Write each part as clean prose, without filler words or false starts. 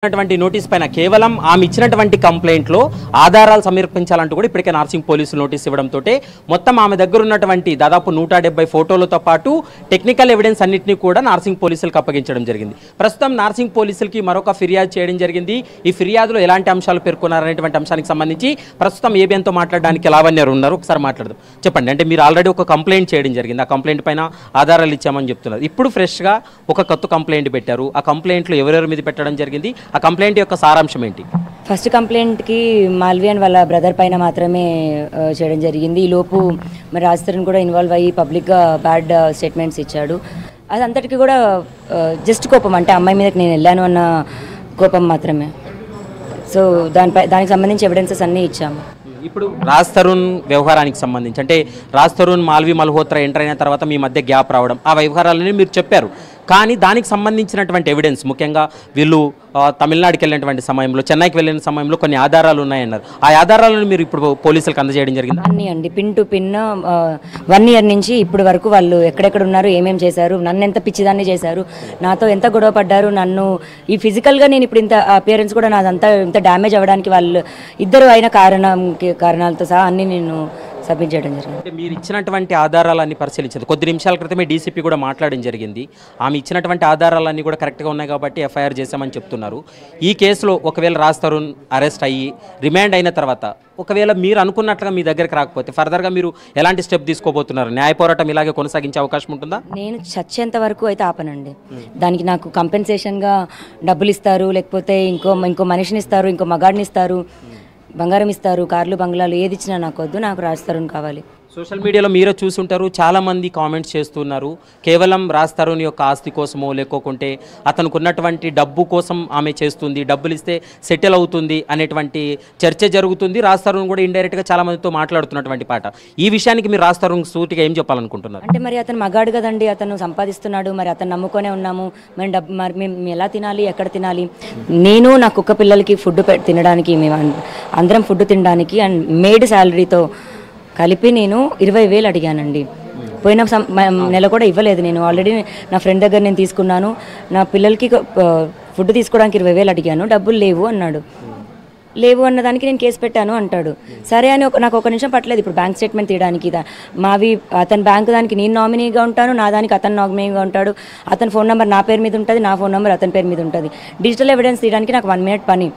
Notice పైన కేవలం ఆమె ఇచ్చినటువంటి కంప్లైంట్లో ఆధారాలు సమర్పించాలంటూ కూడా ఇప్పటికే నార్సింగ్ పోలీసులు నోటీస్ ఇవ్వడంతో మొత్తం ఆమె దగ్గర ఉన్నటువంటి దాదాపు 170 ఫోటోలతో పాటు టెక్నికల్ ఎవిడెన్స్ అన్నింటినీ కూడా నార్సింగ్ పోలీసులకు అప్పగించడం జరిగింది. ప్రస్తుతం నార్సింగ్ పోలీసులకి మరొక ఫిర్యాదు చేయడం జరిగింది. ఈ ఫిర్యాదులో ఎలాంటి అంశాలు పేర్కొన్నారనేటువంటి అంశానికి సంబంధించి ప్రస్తుతం ఏబిఎన్తో మాట్లాడడానికి లావణ్య ఉన్నారు. ఒకసారి మాట్లాడదాం. చెప్పండి, అంటే మీరు ఆల్రెడీ ఒక కంప్లైంట్ చేయడం జరిగింది. ఆ కంప్లైంట్ పైన ఆధారాలు ఇచ్చామని చెప్తున్నారు. ఇప్పుడు ఫ్రెష్గా ఒక కొత్త కంప్లైంట్ పెట్టారు. ఆ కంప్లైంట్లో ఎవరెవరి మీద పెట్టడం జరిగింది, ఆ కంప్లైంట్ యొక్క సారాంశం ఏంటి? ఫస్ట్ కంప్లైంట్కి మాల్వియన్ వాళ్ళ బ్రదర్ పైన మాత్రమే చేయడం జరిగింది. ఈ లోపు మరి రాజస్థాన్ కూడా ఇన్వాల్వ్ అయ్యి పబ్లిక్గా బ్యాడ్ స్టేట్మెంట్స్ ఇచ్చాడు. అదంతటికి కూడా జస్ట్ కోపం, అంటే అమ్మాయి మీదకి నేను వెళ్ళాను అన్న కోపం మాత్రమే. సో దానికి సంబంధించి ఎవిడెన్సెస్ అన్నీ ఇచ్చాము. ఇప్పుడు రాజ్ తరుణ్ వ్యవహారానికి సంబంధించి, అంటే రాజ్ తరుణ్ మాల్వి మల్హోత్రా ఎంటర్ అయిన తర్వాత మీ మధ్య గ్యాప్ రావడం, ఆ వ్యవహారాలని మీరు చెప్పారు. కానీ దానికి సంబంధించినటువంటి ఎవిడెన్స్, ముఖ్యంగా వీళ్ళు తమిళనాడుకి వెళ్ళినటువంటి సమయంలో, చెన్నైకి వెళ్ళిన సమయంలో కొన్ని ఆధారాలు ఉన్నాయన్నారు. ఆ ఆధారాలను మీరు ఇప్పుడు పోలీసులకు అందజేయడం జరిగింది. అన్నీ అండి, పిన్ టు పిన్ 1 ఇయర్ నుంచి ఇప్పుడు వరకు వాళ్ళు ఎక్కడెక్కడ ఉన్నారు, ఏమేమి చేశారు, నన్ను ఎంత పిచ్చిదాన్ని చేశారు, నాతో ఎంత గొడవ పడ్డారు, నన్ను ఈ ఫిజికల్గా నేను ఇప్పుడు ఇంత అపియరెన్స్ కూడా నాదంతా ఇంత డ్యామేజ్ అవ్వడానికి వాళ్ళు ఇద్దరు అయిన కారణాలతో సహా అన్నీ నేను సబ్మిట్ చేయడం జరిగింది. అంటే మీరు ఇచ్చినటువంటి ఆధారాలన్నీ పరిశీలించదు. కొద్ది నిమిషాల క్రితమే డీసీపీ కూడా మాట్లాడడం జరిగింది. ఆమె ఇచ్చినటువంటి ఆధారాలన్నీ కూడా కరెక్ట్గా ఉన్నాయి కాబట్టి ఎఫ్ఐఆర్ చేశామని చెప్తున్నారు. ఈ కేసులో ఒకవేళ రాజ్ తరుణ్ అరెస్ట్ అయ్యి రిమాండ్ అయిన తర్వాత ఒకవేళ మీరు అనుకున్నట్లుగా మీ దగ్గరికి రాకపోతే ఫర్దర్గా మీరు ఎలాంటి స్టెప్ తీసుకోబోతున్నారు? న్యాయ పోరాటం ఇలాగే కొనసాగించే అవకాశం ఉంటుందా? నేను చచ్చేంత వరకు అయితే ఆపనండి. దానికి నాకు కంపెన్సేషన్గా డబ్బులు ఇస్తారు, లేకపోతే ఇంకో మనిషిని ఇస్తారు, ఇంకో మగాడిని ఇస్తారు, బంగారం ఇస్తారు, కార్లు బంగ్లాలు ఏది ఇచ్చినా నాకు వద్దు, నాకు రాజ్ తరుణ్ కావాలి. సోషల్ మీడియాలో మీరే చూసుంటారు, చాలామంది కామెంట్స్ చేస్తున్నారు. కేవలం రాజ్ తరుణ్ యొక్క ఆస్తి కోసమో లేకోకుంటే అతనికి ఉన్నటువంటి డబ్బు కోసం ఆమె చేస్తుంది, డబ్బులు ఇస్తే సెటిల్ అవుతుంది అనేటువంటి చర్చ జరుగుతుంది. రాజ్ తరుణ్ కూడా ఇండైరెక్ట్గా చాలా మందితో మాట్లాడుతున్నటువంటి పాట. ఈ విషయానికి మీరు రాజ్ తరుణ్ సూటిగా ఏం చెప్పాలనుకుంటున్నారు? అంటే మరి అతను మగాడు కదండి, అతను సంపాదిస్తున్నాడు, మరి అతను నమ్ముకొనే ఉన్నాము, మరి మేము ఎలా తినాలి, ఎక్కడ తినాలి? నేను నా కుక్క పిల్లలకి ఫుడ్ తినడానికి, మేము అందరం ఫుడ్ తినడానికి అండ్ మేడ్ శాలరీతో కలిపి నేను 20,000 అడిగానండి. పోయిన నెల కూడా ఇవ్వలేదు. నేను ఆల్రెడీ నా ఫ్రెండ్ దగ్గర నేను తీసుకున్నాను. నా పిల్లలకి ఫుడ్ తీసుకోవడానికి 20,000 అడిగాను, డబ్బులు లేవు అన్నాడు. లేవు అన్నదానికి నేను కేసు పెట్టాను అంటాడు. సరే అని నాకు ఒక నిమిషం పట్టలేదు. ఇప్పుడు బ్యాంక్ స్టేట్మెంట్ తీయడానికి మావి అతని బ్యాంక్ దానికి నేను నామినీగా ఉంటాను, నా దానికి అతను నామినీగా ఉంటాడు. అతని ఫోన్ నెంబర్ నా పేరు మీద ఉంటుంది, నా ఫోన్ నెంబర్ అతని పేరు మీద ఉంటుంది. డిజిటల్ ఎవిడెన్స్ తీయడానికి నాకు 1 మినిట్ పని.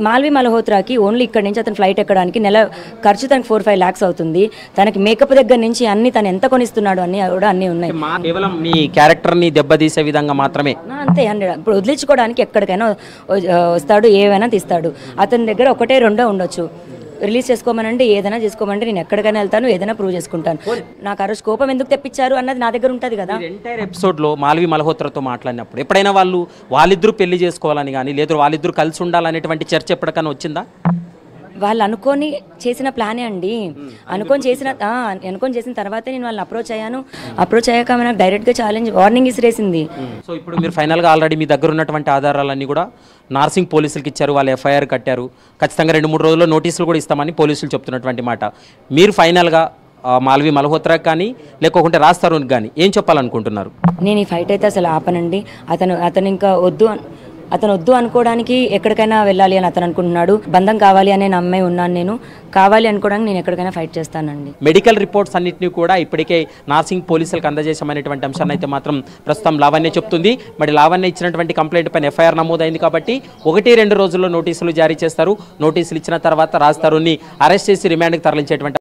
మాల్వి మల్హోత్రాకి ఓన్లీ ఇక్కడ నుంచి అతను ఫ్లైట్ ఎక్కడానికి నెల ఖర్చు తనకు 4-5 lakhs అవుతుంది. తనకి మేకప్ దగ్గర నుంచి అన్ని తను ఎంత కొనిస్తున్నాడు అన్ని కూడా అన్నీ ఉన్నాయి. కేవలం మీ క్యారెక్టర్ని దెబ్బతీసే విధంగా మాత్రమే అంతే. 100 ఇప్పుడు వదిలించుకోవడానికి ఎక్కడికైనా వస్తాడు, ఏవైనా తీస్తాడు. అతని దగ్గర 1-2 ఉండొచ్చు. రిలీజ్ చేసుకోమనండి, ఏదైనా చేసుకోమంటే నేను ఎక్కడికైనా వెళ్తాను, ఏదైనా ప్రూవ్ చేసుకుంటాను. నాకు ఆ రోజు కోపం ఎందుకు తెప్పించారు అన్నది నా దగ్గర ఉంటుంది కదా. ఎంటైర్ ఎపిసోడ్లో మాల్వి మల్హోత్రాతో మాట్లాడినప్పుడు ఎప్పుడైనా వాళ్ళిద్దరూ పెళ్లి చేసుకోవాలని కానీ లేదా వాళ్ళిద్దరూ కలిసి ఉండాలనేటువంటి చర్చ ఎప్పటికైనా వచ్చిందా? వాళ్ళు అనుకొని చేసిన ప్లానే అండి. అనుకొని చేసిన తర్వాతే నేను వాళ్ళని అప్రోచ్ అయ్యాను. అప్రోచ్ అయ్యాక నాకు డైరెక్ట్గా ఛాలెంజ్ వార్నింగ్ ఇసిరేసింది. సో ఇప్పుడు మీరు ఫైనల్గా ఆల్రెడీ మీ దగ్గర ఉన్నటువంటి ఆధారాలన్నీ కూడా నార్సింగ్ పోలీసులకి ఇచ్చారు, వాళ్ళు ఎఫ్ఐఆర్ కట్టారు. ఖచ్చితంగా 2-3 రోజుల్లో నోటీసులు కూడా ఇస్తామని పోలీసులు చెప్తున్నటువంటి మాట. మీరు ఫైనల్గా మాల్వి మల్హోత్రాకి కానీ లేకపోతే రాజ్ తరుణ్కి కానీ ఏం చెప్పాలనుకుంటున్నారు? నేను ఈ ఫైట్ అయితే అసలు ఆపనండి. అతను ఇంకా వద్దు అనుకోవడానికి ఎక్కడికైనా వెళ్ళాలి అని అతను అనుకుంటున్నాడు. బంధం కావాలి అనే నమ్మే ఉన్నాను. నేను కావాలి అనుకోవడానికి నేను ఎక్కడికైనా ఫైట్ చేస్తానండి. మెడికల్ రిపోర్ట్స్ అన్నింటినీ కూడా ఇప్పటికే నార్సింగ్ పోలీసులకు అందజేశామనేటువంటి అంశాన్ని అయితే మాత్రం ప్రస్తుతం లావణ్య చెప్తుంది. మరి లావణ్య ఇచ్చినటువంటి కంప్లైంట్ పైన ఎఫ్ఐఆర్ నమోదైంది కాబట్టి 1-2 రోజుల్లో నోటీసులు జారీ చేస్తారు. నోటీసులు ఇచ్చిన తర్వాత రాజ్ తరుణ్ని అరెస్ట్ చేసి రిమాండ్కి తరలించేటువంటి